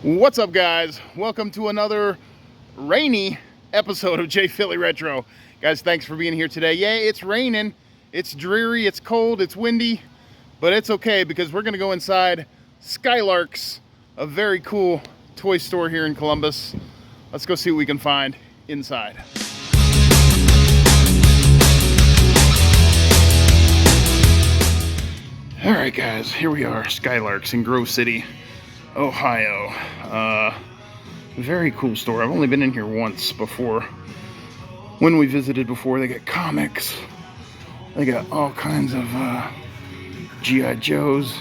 What's up, guys? Welcome to another rainy episode of JPhillyRetro. Guys, thanks for being here today. Yeah, it's raining, it's dreary, it's cold, it's windy, but it's okay because we're gonna go inside Skylarks, a very cool toy store here in Columbus. Let's go see what we can find inside. All right, guys, here we are, Skylarks in Grove City, Ohio. Very cool store. I've only been in here once before. When we visited before, they got comics. They got all kinds of G.I. Joes,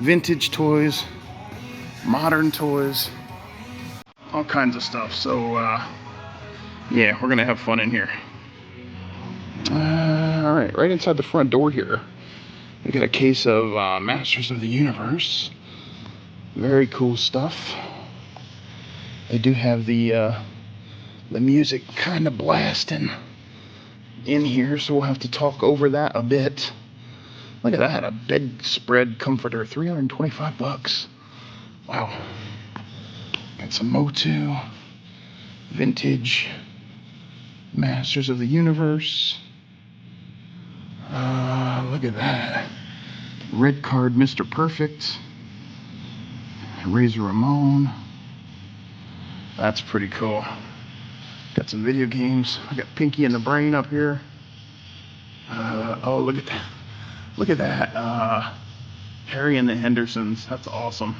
vintage toys, modern toys, all kinds of stuff. So, yeah, we're gonna have fun in here. All right, right inside the front door here, we got a case of Masters of the Universe. Very cool stuff. They do have the music kind of blasting in here, so we'll have to talk over that a bit. Look at that, a bedspread comforter, 325 bucks. Wow. Got some Motu, vintage Masters of the Universe. Look at that. Red card Mr. Perfect. Razor Ramon. That's pretty cool. Got some video games. I got Pinky and the Brain up here. Oh, look at that. Look at that. Harry and the Hendersons. That's awesome.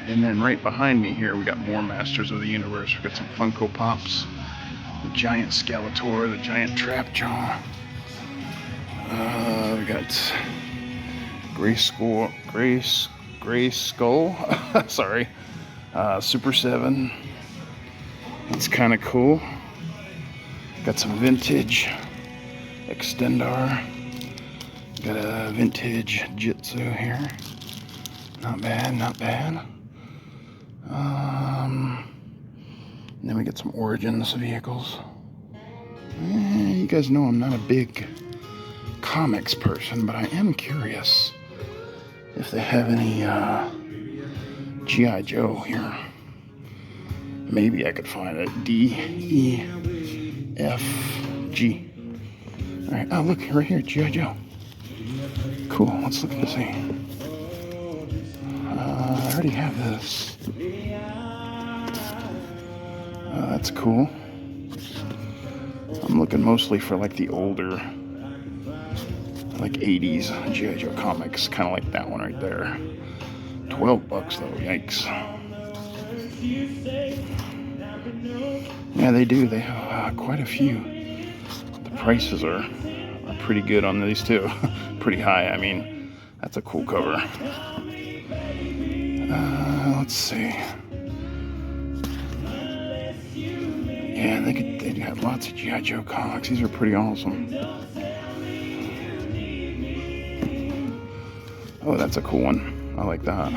And then right behind me here, we got more Masters of the Universe. We got some Funko Pops. The giant Skeletor, the giant Trapjaw. We got Gray Skull. Sorry. Super 7. It's kind of cool. Got some vintage Extendar. Got a vintage Jitsu here. Not bad, not bad. And then we get some Origins vehicles. You guys know I'm not a big comics person, but I am curious if they have any G.I. Joe here. Maybe I could find it. D-E-F-G. Alright, oh look, right here, G.I. Joe. Cool, let's look at this thing. I already have this. That's cool. I'm looking mostly for like the older, like 80s G.I. Joe comics, kind of like that one right there. 12 bucks though, yikes. Yeah, they do. They have quite a few. The prices are pretty good on these too. Pretty high. I mean, that's a cool cover. Let's see. Yeah, they do have lots of G.I. Joe comics. These are pretty awesome. Oh, that's a cool one. I like that.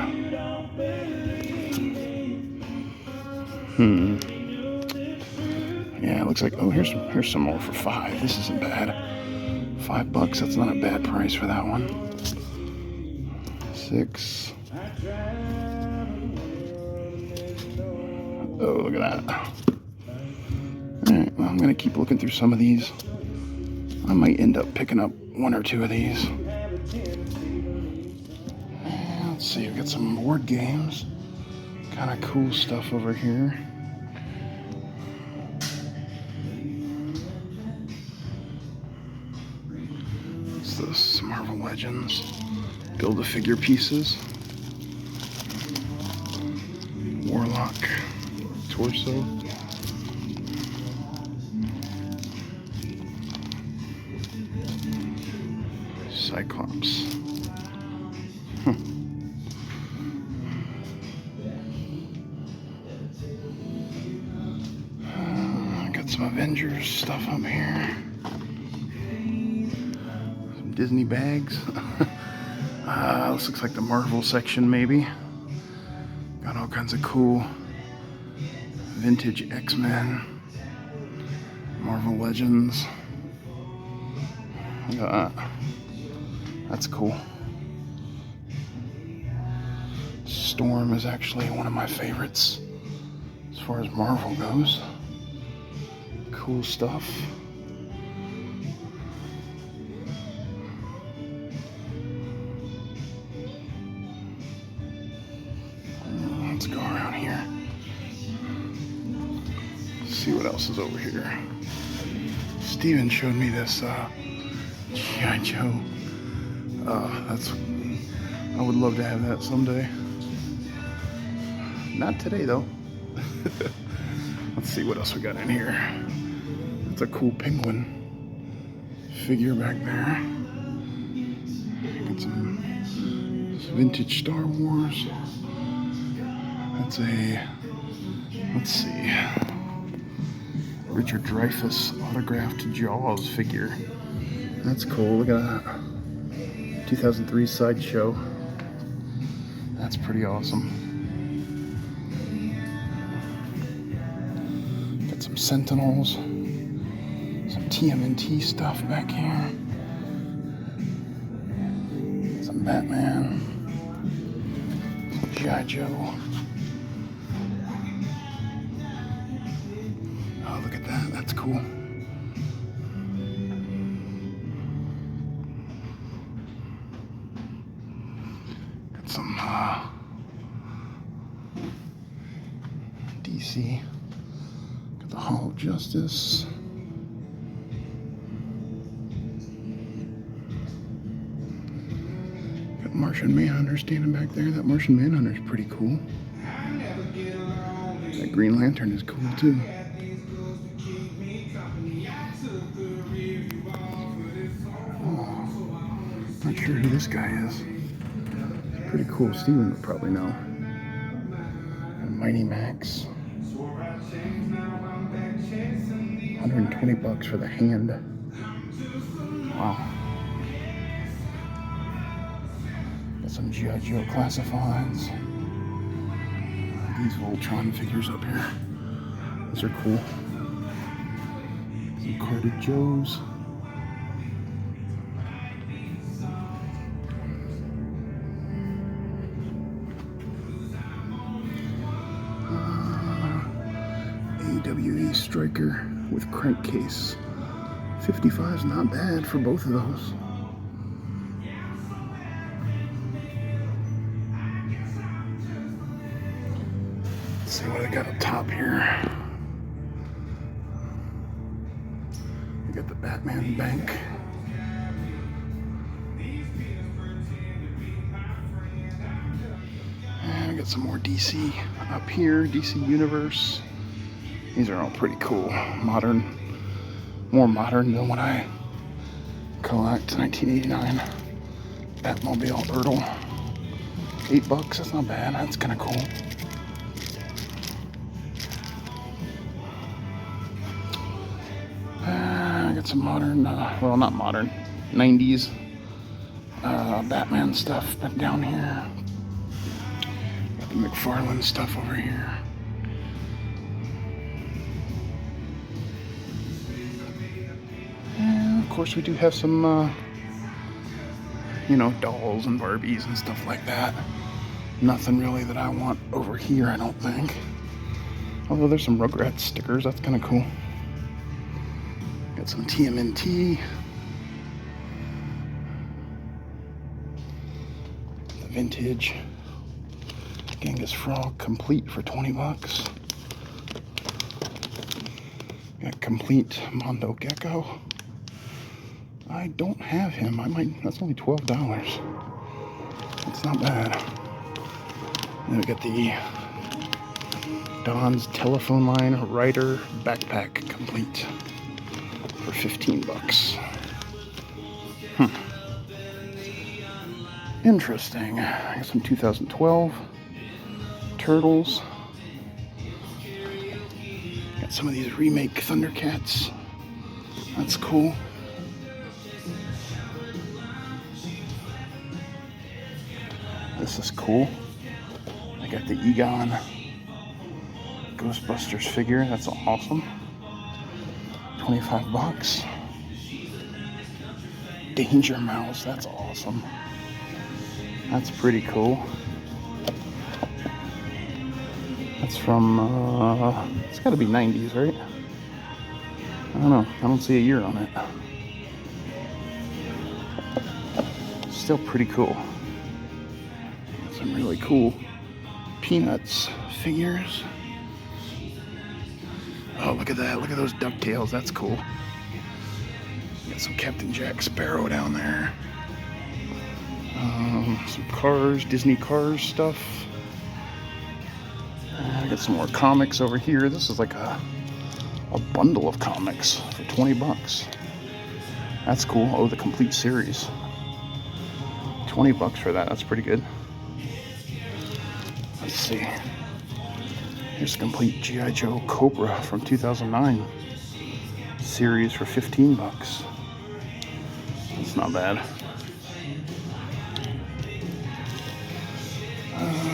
Yeah, it looks like, oh, here's some more for $5. This isn't bad. $5, that's not a bad price for that one. $6. Oh, look at that. Alright, well, I'm gonna keep looking through some of these. I might end up picking up one or two of these. Let's see, we've got some board games. Kind of cool stuff over here. What's this? Marvel Legends. Build-A-Figure pieces. Warlock. Torso. Cyclops. Got some Avengers stuff up here. Some Disney bags. This looks like the Marvel section, maybe. Got all kinds of cool vintage X-Men, Marvel Legends. Look at that. That's cool. Storm is actually one of my favorites as far as Marvel goes. Cool stuff. Let's go around here. See what else is over here. Steven showed me this G.I. Joe. I would love to have that someday. Not today though. Let's see what else we got in here. That's a cool penguin figure back there. Got some vintage Star Wars. That's a, let's see, Richard Dreyfuss autographed Jaws figure. That's cool. Look at that. 2003 Sideshow. That's pretty awesome. Got some Sentinels. Some TMNT stuff back here. Some Batman. Some G.I. Joe. Oh, look at that. That's cool. Got some DC. Got the Hall of Justice. Got Martian Manhunter standing back there. That Martian Manhunter is pretty cool. That Green Lantern is cool too. Not sure who this guy is. Pretty cool. Steven would probably know. And Mighty Max. $120 for the hand. Wow. Got some G.I. Joe classifieds. These Voltron figures up here. These are cool. Some carded Joes. AWE Striker with crankcase. 55 is not bad for both of those. Let's see what I got up top here. We got the Batman Bank. And we got some more DC up here, DC Universe. These are all pretty cool. Modern, more modern than what I collect. 1989 Batmobile Ertl. $8, that's not bad. That's kind of cool. I got some modern, well, not modern, 90s Batman stuff but down here. Got the McFarlane stuff over here. And of course we do have some, you know, dolls and Barbies and stuff like that. Nothing really that I want over here, I don't think. Although there's some Rugrats stickers, that's kind of cool. Got some TMNT. The vintage Genghis Frog complete for $20. Got complete Mondo Gecko. I don't have him. I might. That's only $12. That's not bad. And we got the Don's Telephone Line Rider Backpack complete for $15. Interesting. I got some 2012 Turtles. Got some of these remake Thundercats. That's cool. This is cool. I got the Egon Ghostbusters figure. That's awesome. $25. Danger Mouse. That's awesome. That's pretty cool. That's from, it's gotta be 90s, right? I don't know, I don't see a year on it. Still pretty cool. Some really cool Peanuts figures. Oh, look at that, look at those DuckTales, that's cool. Got some Captain Jack Sparrow down there. Some Cars, Disney Cars stuff. I got some more comics over here. This is like a bundle of comics for 20 bucks. That's cool. Oh, the complete series. 20 bucks for that. That's pretty good. Let's see. Here's a complete G.I. Joe Cobra from 2009 series for 15 bucks. That's not bad.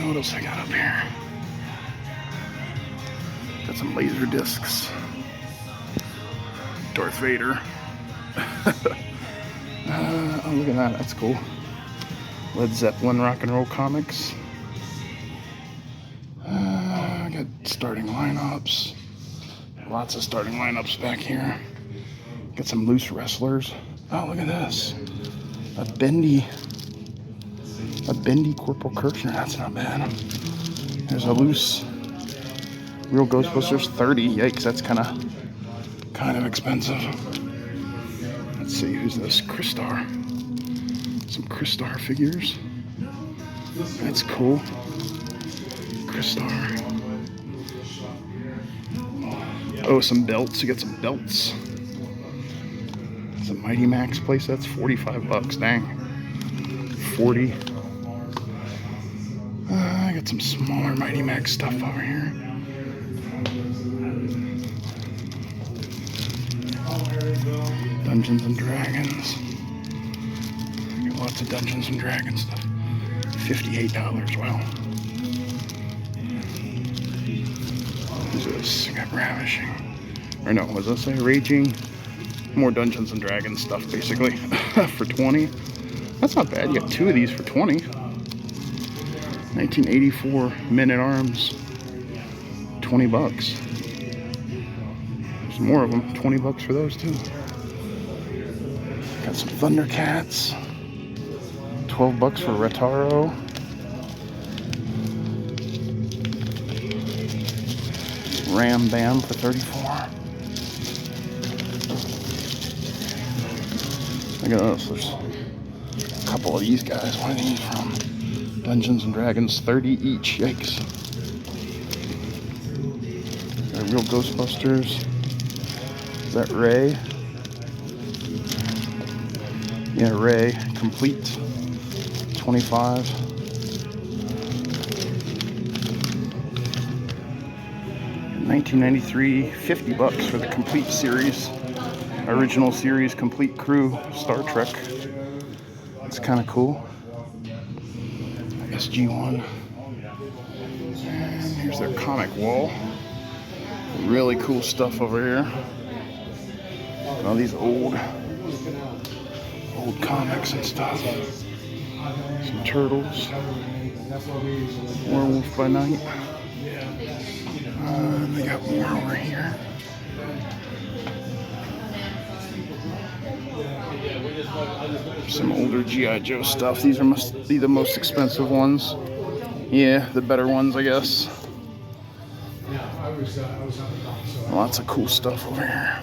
What else I got up here? Got some laser discs. Darth Vader. Oh, look at that. That's cool. Led Zeppelin rock and roll comics. I got starting lineups. Lots of starting lineups back here. Got some loose wrestlers. Oh, look at this. A bendy Corporal Kirchner. That's not bad. There's a loose Real Ghostbusters 30. Yikes, that's kind of expensive. Let's see, who's this? Crystar. Some Crystar figures. That's cool. Crystar. Oh, some belts. You got some belts. It's a Mighty Max place. That's 45 bucks. Dang. 40. I got some smaller Mighty Max stuff over here. Dungeons and Dragons. Got lots of Dungeons and Dragons stuff. $58. Wow. Who's this? I got Ravishing. Or no, what does that say? Raging. More Dungeons and Dragons stuff, basically. For 20. That's not bad. You got two of these for 20. 1984 Men-at-Arms. 20 bucks. There's more of them. 20 bucks for those too. Got some Thundercats. 12 bucks for Retaro. Ram Bam for 34. Look at this. There's a couple of these guys. What are these from? Dungeons and Dragons, 30 each. Yikes. Got Real Ghostbusters. Is that Ray? Yeah, Ray. Complete. 25. $19.93, 50 bucks for the complete series. Original series, complete crew, Star Trek. It's kind of cool. SG-1. And here's their comic wall. Really cool stuff over here. All these old comics and stuff. Some Turtles. Werewolf by Night. And they got more over here. Some older G.I. Joe stuff. These must be the most expensive ones. Yeah, the better ones, I guess. Lots of cool stuff over here.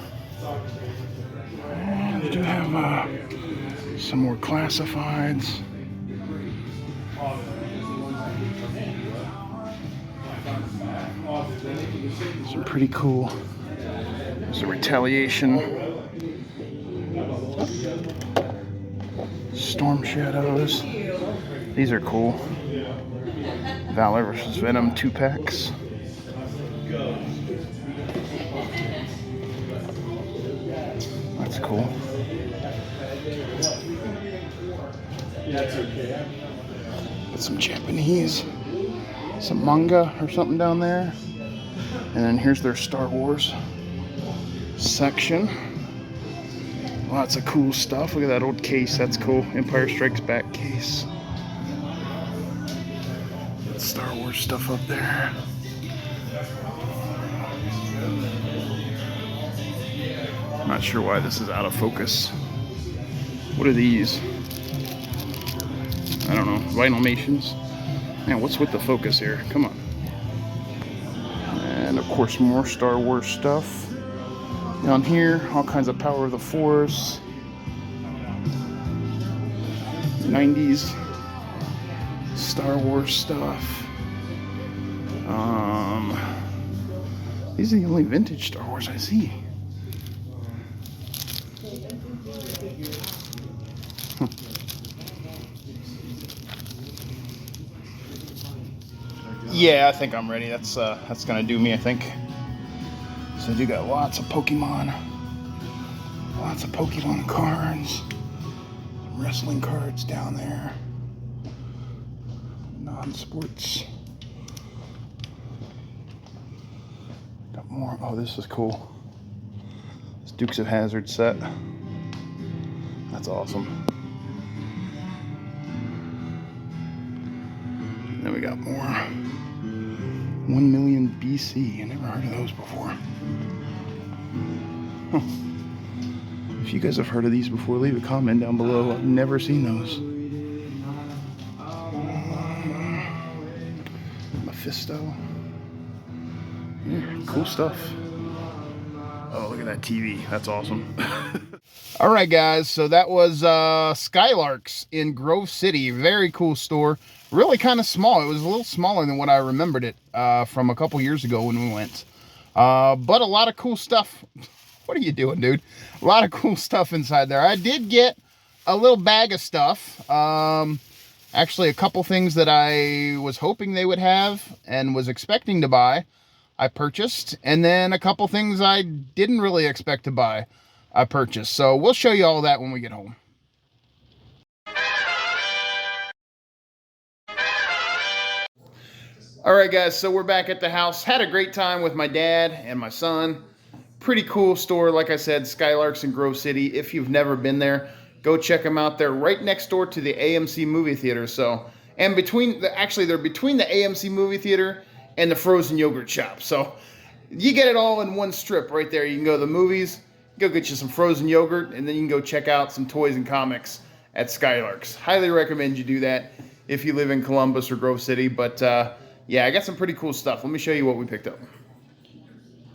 And they do have some more classifieds. Some pretty cool. There's a Retaliation. Storm Shadows. These are cool. Valor vs. Venom 2-packs. That's cool. Got some Japanese, some manga or something down there. And then here's their Star Wars section. Lots of cool stuff. Look at that old case. That's cool. Empire Strikes Back case. Star Wars stuff up there. I'm not sure why this is out of focus. What are these? I don't know. Vinylmations? Man, what's with the focus here? Come on. And of course, more Star Wars stuff. Down here, all kinds of Power of the Force. 90s Star Wars stuff. These are the only vintage Star Wars I see. Yeah, I think I'm ready. That's gonna do me, I think. So you got lots of Pokemon cards, wrestling cards down there, non-sports. Got more. Oh, this is cool. This Dukes of Hazzard set. That's awesome. And then we got more. 1 million BC. I never heard of those before. Huh. If you guys have heard of these before, leave a comment down below. I've never seen those. Mephisto. Yeah, cool stuff. Oh, look at that TV. That's awesome. All right, guys. So that was Skylarks in Grove City. Very cool store. Really kind of small. It was a little smaller than what I remembered it from a couple years ago when we went. But a lot of cool stuff. What are you doing, dude? A lot of cool stuff inside there. I did get a little bag of stuff. Actually, a couple things that I was hoping they would have and was expecting to buy, I purchased. And then a couple things I didn't really expect to buy, I purchased. So we'll show you all that when we get home. All right, guys, so we're back at the house. Had a great time with my dad and my son. Pretty cool store, like I said, Skylarks in Grove City. If you've never been there, go check them out. They're right next door to the AMC movie theater. So, and they're between the AMC movie theater and the frozen yogurt shop. So you get it all in one strip right there. You can go to the movies, go get you some frozen yogurt, and then you can go check out some toys and comics at Skylarks. Highly recommend you do that if you live in Columbus or Grove City. But yeah, I got some pretty cool stuff. Let me show you what we picked up.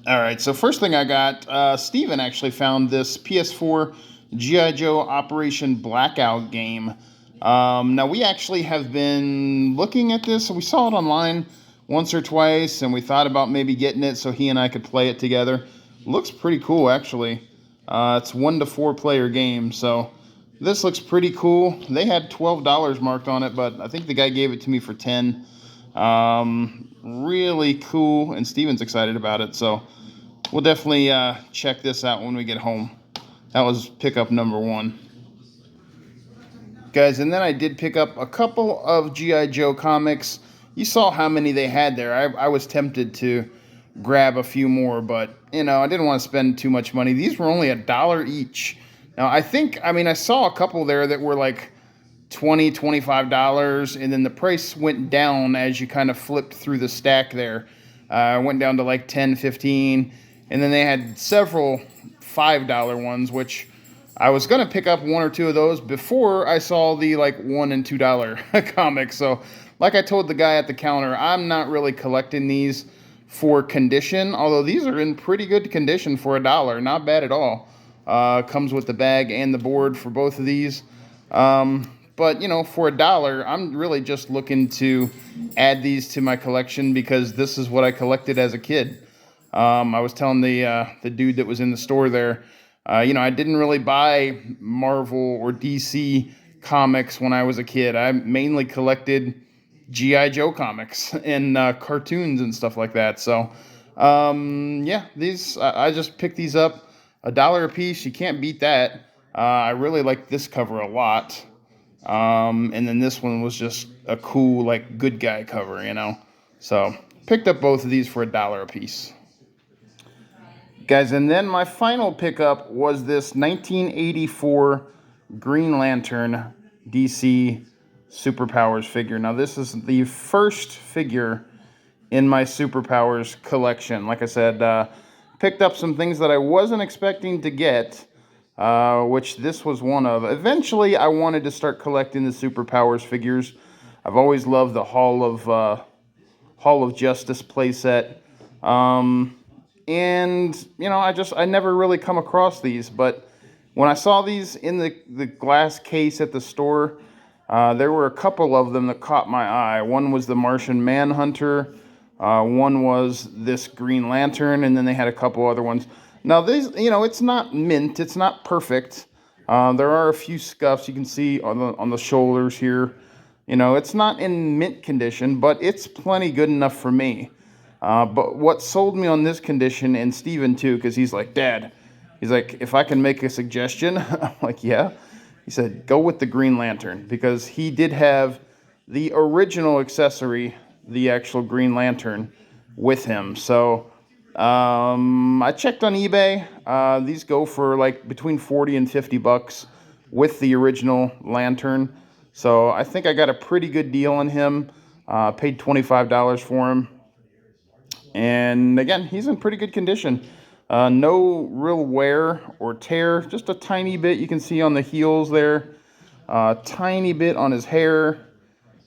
All right, so first thing I got, Steven actually found this PS4 G.I. Joe Operation Blackout game. Now, we actually have been looking at this. We saw it online once or twice, and we thought about maybe getting it so he and I could play it together. Looks pretty cool, actually. It's 1 to 4 player game, so this looks pretty cool. They had $12 marked on it, but I think the guy gave it to me for $10. Really cool, and Steven's excited about it, so we'll definitely check this out when we get home. That was pickup number 1. Guys, and then I did pick up a couple of G.I. Joe comics. You saw how many they had there. I was tempted to grab a few more, but, you know, I didn't want to spend too much money. These were only $1 each. Now, I saw a couple there that were like $20, $25, and then the price went down as you kind of flipped through the stack there. Went down to like $10, $15, and then they had several $5 ones, which I was going to pick up 1 or 2 of those before I saw the like $1 and $2 comics. So like I told the guy at the counter, I'm not really collecting these for condition, although these are in pretty good condition for $1. Not bad at all. Comes with the bag and the board for both of these. But, you know, for $1, I'm really just looking to add these to my collection because this is what I collected as a kid. I was telling the dude that was in the store there, you know, I didn't really buy Marvel or DC comics when I was a kid. I mainly collected G.I. Joe comics and cartoons and stuff like that. So, yeah, I just picked these up. $1 a piece. You can't beat that. I really like this cover a lot. And then this one was just a cool, like, good guy cover, you know. So, picked up both of these for $1 a piece. Guys, and then my final pickup was this 1984 Green Lantern DC Superpowers figure. Now, this is the first figure in my superpowers collection. Like I said, picked up some things that I wasn't expecting to get, which this was one of. Eventually, I wanted to start collecting the superpowers figures. I've always loved the Hall of Justice playset. And, you know, I never really come across these, but when I saw these in the glass case at the store, there were a couple of them that caught my eye. One was the Martian Manhunter, one was this Green Lantern, and then they had a couple other ones. Now, these, you know, it's not mint, it's not perfect. There are a few scuffs you can see on the shoulders here. You know, it's not in mint condition, but it's plenty good enough for me. But what sold me on this condition, and Steven too, because he's like, Dad, he's like, if I can make a suggestion, I'm like, yeah. He said, go with the Green Lantern, because he did have the original accessory, the actual Green Lantern, with him. So I checked on eBay. These go for like between 40 and 50 bucks with the original lantern. So I think I got a pretty good deal on him. Paid $25 for him. And again, he's in pretty good condition. No real wear or tear, just a tiny bit you can see on the heels there. Tiny bit on his hair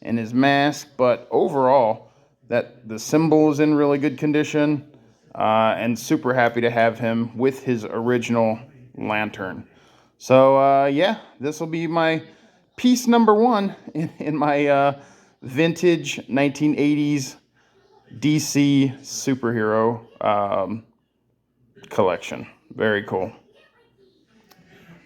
and his mask, but overall, that the symbol is in really good condition. And super happy to have him with his original lantern. So yeah, this will be my piece number one in my vintage 1980s DC superhero collection. Very cool.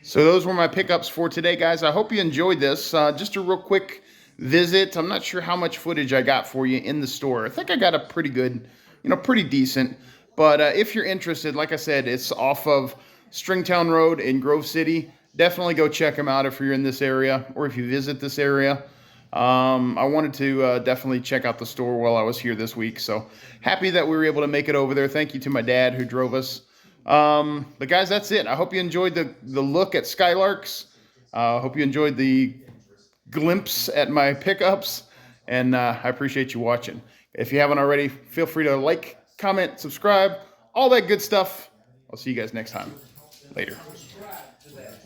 So those were my pickups for today, guys. I hope you enjoyed this. Just a real quick visit. I'm not sure how much footage I got for you in the store. I think I got a pretty good, you know, pretty decent. But if you're interested, like I said, it's off of Stringtown Road in Grove City. Definitely go check them out if you're in this area or if you visit this area. I wanted to definitely check out the store while I was here this week. So happy that we were able to make it over there. Thank you to my dad who drove us. But guys, that's it. I hope you enjoyed the look at Skylarks. I hope you enjoyed the glimpse at my pickups. And I appreciate you watching. If you haven't already, feel free to like, comment, subscribe, all that good stuff. I'll see you guys next time. Later.